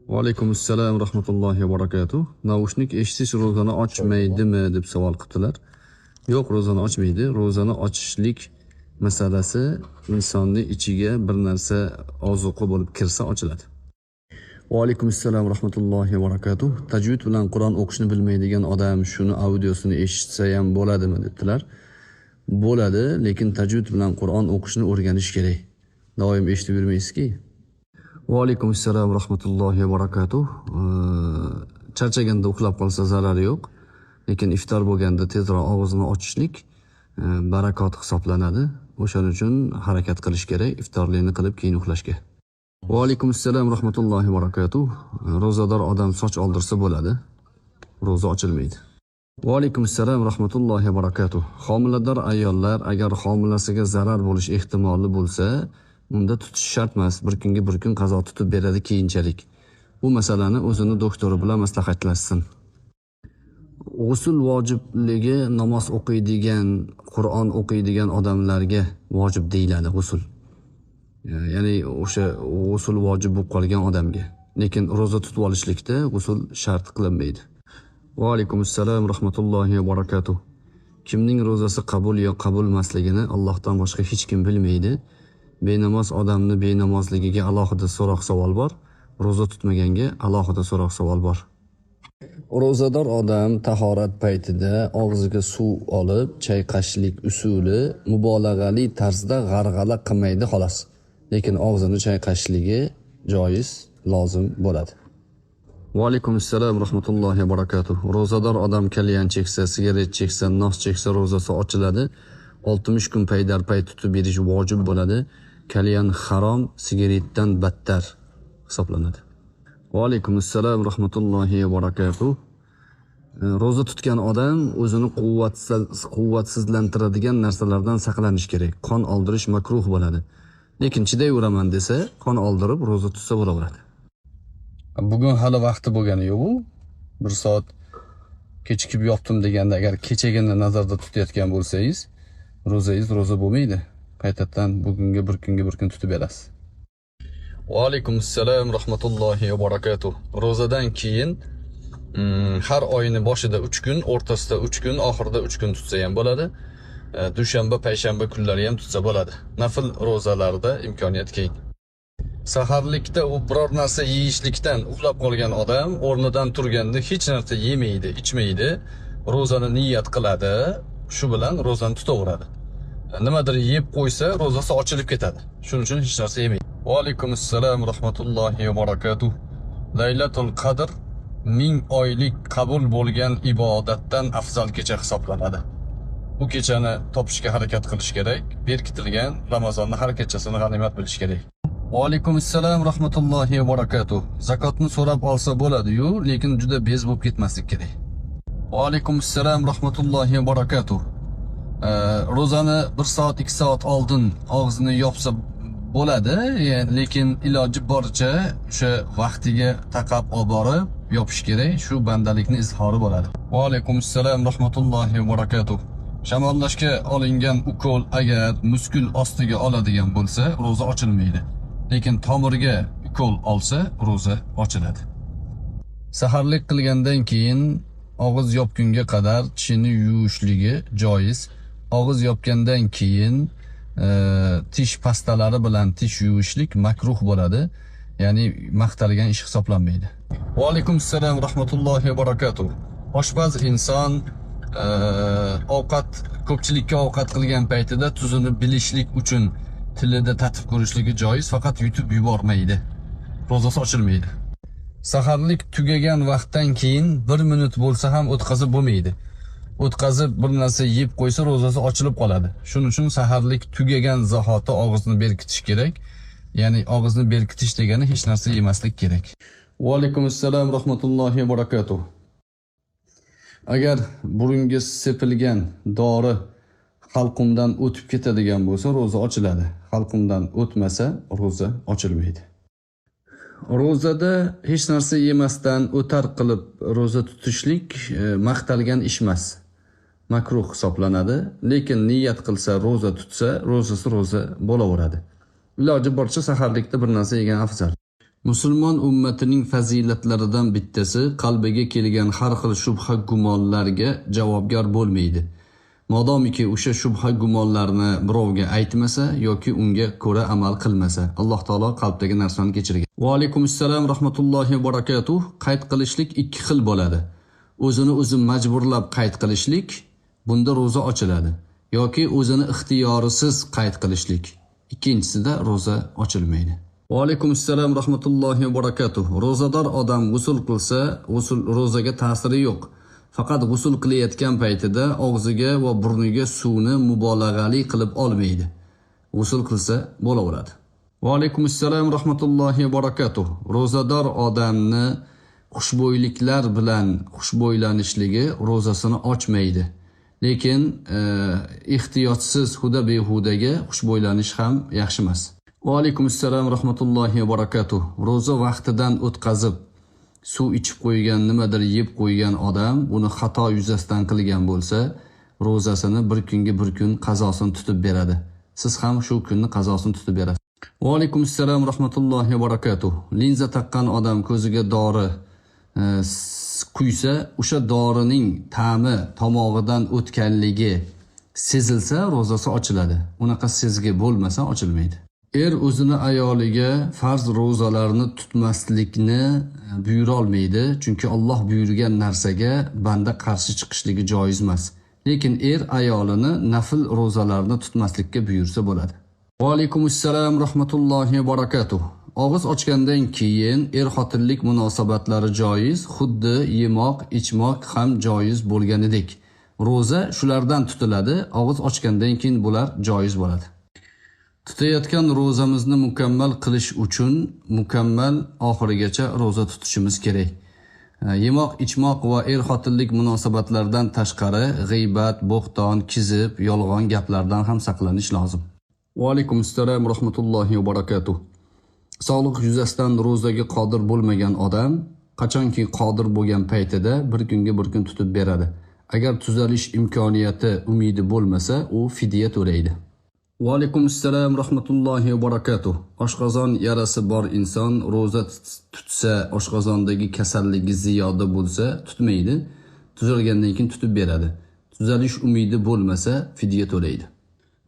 Va alaykum assalom rahmatullohi va barakatuh. Naushnik eshitish ro'zani ochmaydimi deb savol qildilar. Yo'q, ro'zani ochmaydi. Ro'zani ochishlik masalasi insonning ichiga bir narsa ozuqa bo'lib kirsa ochiladi. Va alaykum assalom rahmatullohi va barakatuh. Tajvid bilan Qur'on o'qishni bilmaydigan odam shuni audiosini eshitsa ham bo'ladimi debdilar. Bo'ladi, lekin tajvid bilan Qur'on o'qishni o'rganish kerak. Doim eshitib yurmaysiz-ki. Va alaykum assalom rahmatullohi va barakatuh. Charchaganda uxlab qolsa zarari yo'q. Lekin iftor bo'lganda tezroq og'zini ochishlik barakot hisoblanadi. O'shaning uchun harakat qilish kerak, iftorlikni qilib keyin uxlashga. Va alaykum assalom rahmatullohi va barakatuh. Ro'zador odam soch oldirsa bo'ladi. Ro'za ochilmaydi. Va alaykum assalom rahmatullohi va barakatuh. Homilador ayollar agar homilasiga zarar bo'lish ehtimoli bo'lsa, unda tutish shart emas. Bir kunga bir kun qazo tutib beradi keyinchalik. Bu masalani o'zini doktori bilan maslahatlashsin. G'usl vojibligi namoz o'qiydigan, Qur'on o'qiydigan odamlarga vojib deyiladi g'usl. Ya'ni o'sha g'usl vojib bo'lib qolgan odamga. Lekin ro'za tutib olishlikda g'usl shart qilinmaydi. Va alaykum assalom rahmatullohi va barakatuh. Kimning ro'zasi qabul yo qabul emasligini Allohdan boshqa hech kim bilmaydi. Benamoz odamni benamozligiga alohida so'roq savol bor. Ro'za tutmaganga alohida so'roq savol bor. Ro'zador odam tahorat paytida og'ziga suv olib, chayqashlik usuli mubolag'ali tarzda g'arg'ala qilmaydi xolos. Lekin og'zini chayqashligi joiz, lozim bo'ladi. Va alaykum assalom rahmatullohi va barakatuh. Ro'zador odam kalyan cheksa, sigaret cheksa, nos cheksa ro'zasi ochiladi. 60 kun paydarpay tutib berish vojib bo'ladi. Kalyan harom, sigaretdan battar hisoblanadi. Va alaykum assalom rahmatullohi va barakatuh. Ro'za tutgan odam o'zini quvvatsizlantiradigan narsalardan saqlanish kerak. Qon oldirish makruh bo'ladi. Lekin chidayveraman desa, qon oldirib ro'za tutsa bo'laveradi. Bugun hali vaqti bo'lgani yo'q. 1 soat kechikib yopdim deganda agar kechagini nazarda tutayotgan bo'lsangiz, ro'zangiz ro'za bo'lmaydi. Qaytadan bugunga bir kunga bir kun tutib berasiz. Va alaykum assalom rahmatullohi va barakatuh. Ro'zadan keyin har oyning boshida 3 kun, o'rtasida 3 kun, oxirida 3 kun tutsa ham bo'ladi. Dushanba, payshanba kunlari ham tutsa bo'ladi. Nafil ro'zalarda imkoniyat keng. Saharlikda u biror narsa yeyishlikdan uxlab qolgan odam o'rnidan turganda hech narsa yemaydi, ichmaydi, ro'zani niyat qiladi, shu bilan ro'zani tutaveradi. Nimadir yeb qo'ysa, ro'zasi ochilib ketadi. Shuning uchun hech narsa yemaydi. Va alaykum assalom rahmatullohi va barakatuh. Laylatul Qadr 1000 oylik qabul bo'lgan ibodatdan afzal kecha hisoblanadi. Bu kechani topishga harakat qilish kerak. Berkitilgan Ramazonning har kechasini g'animat bilish kerak. Va alaykum assalom rahmatullohi va barakatuh. Zakotni so'rab olsa bo'ladi-yu, lekin juda bez bo'lib ketmaslik kerak. Va alaykum assalom rahmatullohi va barakatuh. Ro'zani 1 soat 2 soat oldin og'zini yopsa bo'ladi, lekin iloji boricha o'sha vaqtiga taqab olib borib yopish kerak. Shu bandalikning izhori bo'ladi. Va alaykum assalom rahmatullohi va barakatuh. Shamollashga olingan ukol agar muskul ostiga oladigan bo'lsa, ro'za ochilmaydi. Lekin tomirga ukol olsa, ro'za ochiladi. Saharlik qilgandan keyin og'iz yopgunga qadar tishini yuvishligi joiz. Og'iz yopgandan keyin tish pastalari bilan tish yuvishlik makruh bo'ladi. Ya'ni maqtalgan ish hisoblanmaydi. Va alaykum assalom rahmatullohi va barakatuh. Oshpaz inson ko'pchilikka ovqat qilgan paytida tuzini bilishlik uchun tilida tatib ko'rishligi joiz, faqat yutib yubormaydi. Ro'zasi ochilmaydi. Saharlik tugagan vaqtdan keyin 1 minut bo'lsa ham o'tkazib bo'lmaydi. O'tkazib bir narsa yeb qo'ysa ro'zasi ochilib qoladi. Shuning uchun saharlik tugagan zahoti og'izni berkitish kerak. Ya'ni og'izni berkitish degani hech narsa yemaslik kerak. Va alaykum assalom rahmatullohi va barakatuh. Agar burunga sepilgan dori halqumdan o'tib ketadigan bo'lsa, ro'za ochiladi. Halqumdan o'tmasa, ro'za ochilmaydi. Ro'zada hech narsa yemasdan o'tar qilib ro'za tutishlik maqtalgan ish emas. Makruh hisoblanadi, lekin niyat qilsa, ro'za tutsa, ro'zasi ro'za bo'laveradi. Iloji boricha saharlikda bir narsa yegan afzal. Musulmon ummatining fazilatlaridan bittasi qalbiga kelgan har xil shubha gumonlarga javobgar bo'lmaydi. Modomiki o'sha shubha gumonlarni birovga aytmasa yoki unga ko'ra amal qilmasa, Alloh taolo qalbdagi narsani kechirgan. Va alaykum assalom rahmatullohi va barakatuh. Qayd qilishlik ikki xil bo'ladi. O'zini o'zi majburlab qayd qilishlik, bunda roza ochiladi, yoki o'zini ixtiyorisiz qayd qilishlik, ikkinchisida roza ochilmaydi. Va alaykum assalom rahmatullohi va barakatuh. Rozador odam g'usl qilsa, rozaga ta'siri yo'q. Faqat g'usl qilayotgan paytida og'ziga va burniga suvni mubolag'ali qilib olmaydi. G'usl qilsa bo'laveradi. Va alaykum assalom rahmatullohi va barakatuh. Rozador odamni xushbo'yliklar bilan xushbo'ylanishligi rozasini ochmaydi. Lekin ehtiyotsiz huda behudaga xushbo'ylanish ham yaxshi emas. Va alaykum assalom rahmatullohi va barakatuh. Roza vaqtidan o'tkazib suv ichib qo'ygan, nimadir yeb qo'ygan odam buni xato yuzasidan qilgan bo'lsa, rozasini bir kunga bir kun qazosini tutib beradi. Siz ham shu kunni qazosini tutib berasiz. Va alaykum assalom rahmatullohi va barakatuh. Linza taqqan odam ko'ziga dori quysa, o'sha dorining ta'mi tomog'idan o'tganligi sezilsa, rozasi ochiladi. Unaqa sezgi bo'lmasa ochilmaydi. O'zini ayoliga farz rozalarni tutmaslikni buyura olmaydi, chunki Alloh buyurgan narsaga banda qarshi chiqishligi joiz emas. Lekin ayolini nafl rozalarni tutmaslikka buyursa bo'ladi. Va alaykum assalom rahmatullohi va barakatuh. Og'iz ochgandan keyin xotinlik munosabatlari joiz, xuddi yemoq, ichmoq ham joiz bo'lganidek. Roza shulardan tutiladi, og'iz ochgandan keyin bular joiz bo'ladi. Tutayotgan rozamizni mukammal qilish uchun mukammal oxirigacha roza tutishimiz kerak. Yemoq, ichmoq va xotinlik munosabatlaridan tashqari g'iybat, bo'xton, kizib, yolg'on gaplardan ham saqlanish lozim. Va alaykum assalom rahmatullohi va barakatuh. Sog'liq yuzasidan rozaga qodir bo'lmagan odam qachonki qodir bo'lgan paytida bir kunga bir kun tutib beradi. Agar tuzalish imkoniyati, umidi bo'lmasa, u fidya to'laydi. Va alaykum assalom rahmatullohi va barakatuh. Oshqozon yarasi bor inson roza tutsa, oshqozondagi kasalligi ziyoda bo'lsa, tutmaydi. Tuzalgandan keyin tutib beradi. Tuzalish umidi bo'lmasa, fidya to'laydi.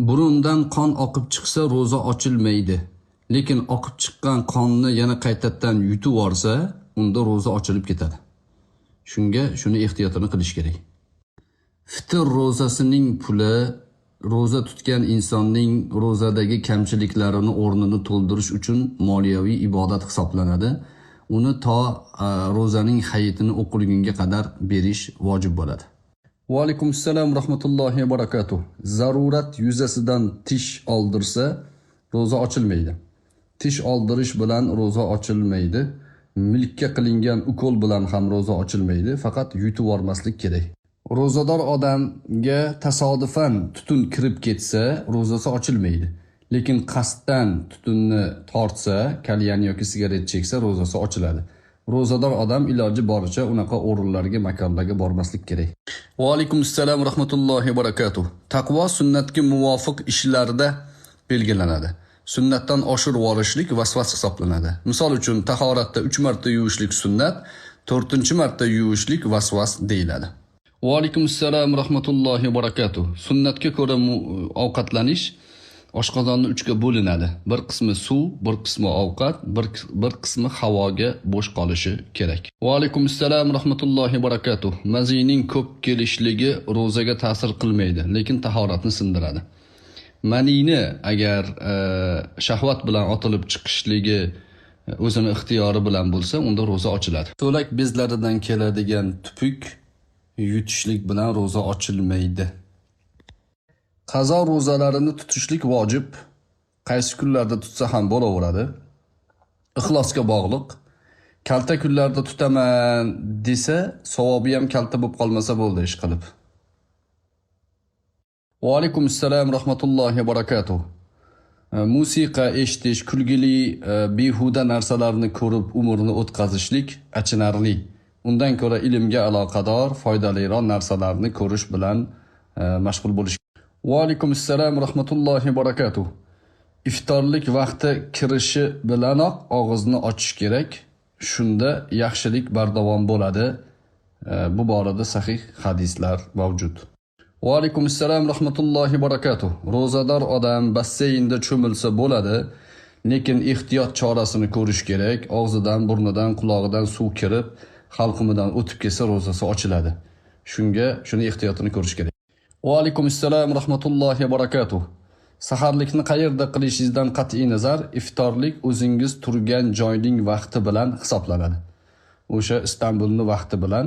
Burundan qon oqib chiqsa, roza ochilmaydi. Lekin oqib chiqqan qonni yana qaytadan yutib olsa, unda roza ochilib ketadi. Shuni ehtiyotini qilish kerak. Fitr rozasining puli roza tutgan insonning rozadagi kamchiliklarini o'rnini to'ldirish uchun moliyaviy ibodat hisoblanadi. Uni to rozaning hayitini o'qilgunga qadar berish vojib bo'ladi. Va alaykum assalom rahmatullohi va barakatuh. Zarurat yuzasidan tish oldirsa, roza ochilmaydi. Tish oldirish bilan roza ochilmaydi. Milkka qilingan ukol bilan ham roza ochilmaydi. Faqat yutib olmaslik kerak. Rozador odamga tasodifan tutun kirib ketsa, rozasi ochilmaydi. Lekin qasddan tutunni tortsa, kalyan yoki sigaret cheksa, rozasi ochiladi. Rozador odam iloji boricha unaqa o'rinlarga, makonlarga bormaslik kerak. Va alaykum assalom rahmatullohi va barakatuh. Taqvo sunnatga muvofiq ishlarda belgilanadi. Sunnatdan oshirib olishlik vasvas hisoblanadi. Misol uchun, tahoratda 3 marta yuvishlik sunnat, 4-marta yuvishlik vasvas deyiladi. Va alaykum assalom rahmatullohi va barakatuh. Sunnatga ko'ra ovqatlanish oshqozonni 3 ga bo'linadi. Bir qismi suv, bir qismi ovqat, bir qismi havoga bo'sh qolishi kerak. Va alaykum assalom rahmatullohi va barakatuh. Mazining ko'p kelishligi rozaga ta'sir qilmaydi, lekin tahoratni sindiradi. Manini agar shahvat bilan otilib chiqishligi o'zini ixtiyori bilan bo'lsa, unda roza ochiladi. So'lak bezlaridan keladigan tupuk yutishlik bilan roza ochilmaydi. Qazo rozalarini tutishlik vojib. Qaysi kunlarda tutsa ham bo'laveradi. Ixlosga bog'liq. Kalta kunlarda tutaman desa, savobi ham kalta bo'lib qolmasa bo'ldi ish qilib. Va alaykum assalom rahmatullohi va barakatuh. Musiqa eshitish, kulgili, behuda narsalarni ko'rib umrni o'tkazishlik achinarli. Undan ko'ra ilmga aloqador, foydaliroq narsalarni ko'rish bilan mashg'ul bo'lish. Va alaykum assalom rahmatullohi va barakatuh. iftorlik vaqti kirishi bilanoq og'izni ochish kerak. Shunda yaxshilik bardavom bo'ladi. Bu borada sahih hadislar mavjud. Va alaykum assalom rahmatullohi barakatuh. Ro'zador odam basseynda cho'milsa bo'ladi, lekin ehtiyot chorasini ko'rish kerak. Og'zidan, burnidan, quloqidan suv kirib, halqumidan o'tib kelsa ro'zasi ochiladi. Shuni ehtiyotini ko'rish kerak. Va alaykum assalom rahmatullohi barakatuh. Saharlikni qayerda qilishingizdan qat'iy nazar, iftorlik o'zingiz turgan joyning vaqti bilan hisoblanadi. O'sha Istanbulning vaqti bilan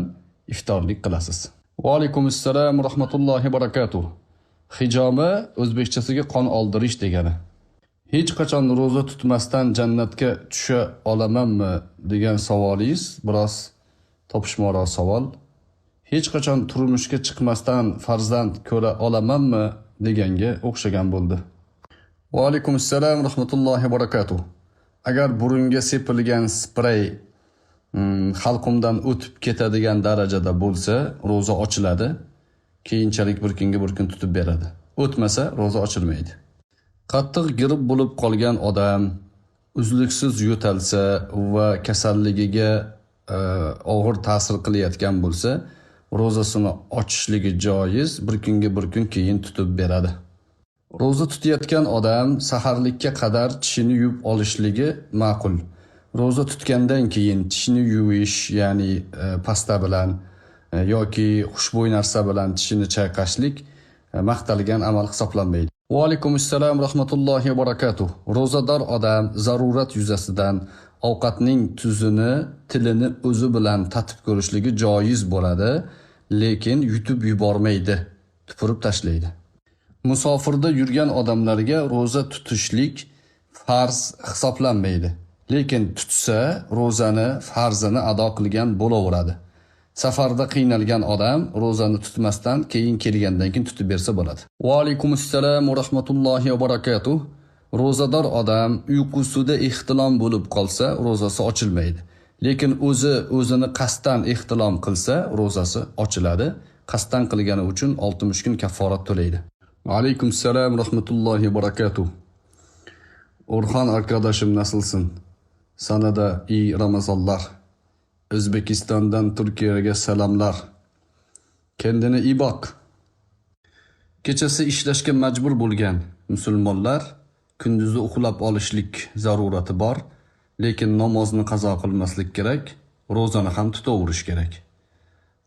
iftorlik qilasiz. Va alaykum assalom rahmatullohi barakatuh. Hijoba o'zbekchasiga qon oldirish degani. Hech qachon ro'za tutmasdan jannatga tusha olamanmi degan savolingiz biroz topishmaroq savol. Hech qachon turmushga chiqmasdan farzand ko'ra olamanmi deganga o'xshagan bo'ldi. Va alaykum assalom rahmatullohi barakatuh. Agar burunga sepilgan sprey halqumdan o'tib ketadigan darajada bo'lsa, ro'za ochiladi. Keyinchalik bir kunga bir kun tutib beradi. O'tmasa ro'za ochilmaydi. Qattiq girib bo'lib qolgan odam uzluksiz yo'talsa va kasalligiga og'ir ta'sir qilayotgan bo'lsa, ro'zasini ochishligi joiz, bir kunga bir kun keyin tutib beradi. Ro'za tutayotgan odam saharlikka qadar tishini yuvib olishligi ma'qul. Ro'za tutgandan keyin tishini yuvish, ya'ni pasta bilan yoki xushbo'y narsa bilan tishini chayqashlik maqtalgan amal hisoblanmaydi. Va alaykum assalom rahmatullohi va barakatuh. Ro'zador odam zarurat yuzasidan ovqatning tuzini, tilini o'zi bilan tatib ko'rishligi joiz bo'ladi, lekin yutib yubormaydi, tupurib tashlaydi. Musofirda yurgan odamlarga ro'za tutishlik farz hisoblanmaydi, lekin tutsa ro'zani farzini ado qilgan bo'laveradi. Safarda qiynalgan odam ro'zani tutmasdan keyin kelgandan keyin tutib bersa bo'ladi. Va alaykum assalom va rahmatullohi va barakatuh. Ro'zador odam uyqusida ixtilom bo'lib qolsa, ro'zasi ochilmaydi. Lekin o'zini qasddan ixtilom qilsa, ro'zasi ochiladi. Qasddan qilgani uchun 60 kun kafforat to'laydi. Va alaykum assalom rahmatullohi va barakatuh. Orxon arkadaşım nasılsın? Sana da iyi Ramazanlar. Özbekistan'dan Türkiye'ye selamlar. Kendine iyi bak. Kechasi ishlashga majbur bo'lgan musulmonlar kunduzi uxlab olishlik zarurati bor, lekin namozni qazo qilmaslik kerak, ro'zani ham tutaverish kerak.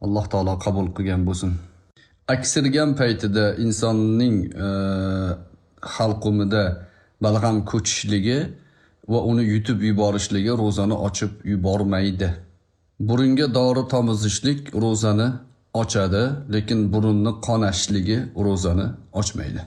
Alloh taolo qabul qilgan bo'lsin. Aksirgan paytida insonning halqumida balg'am ko'chishligi va uni yutib yuborishligi ro'zani ochib yubormaydi. Burunga dori tomizishlik ro'zani ochadi, lekin burunni qonashligi ro'zani ochmaydi.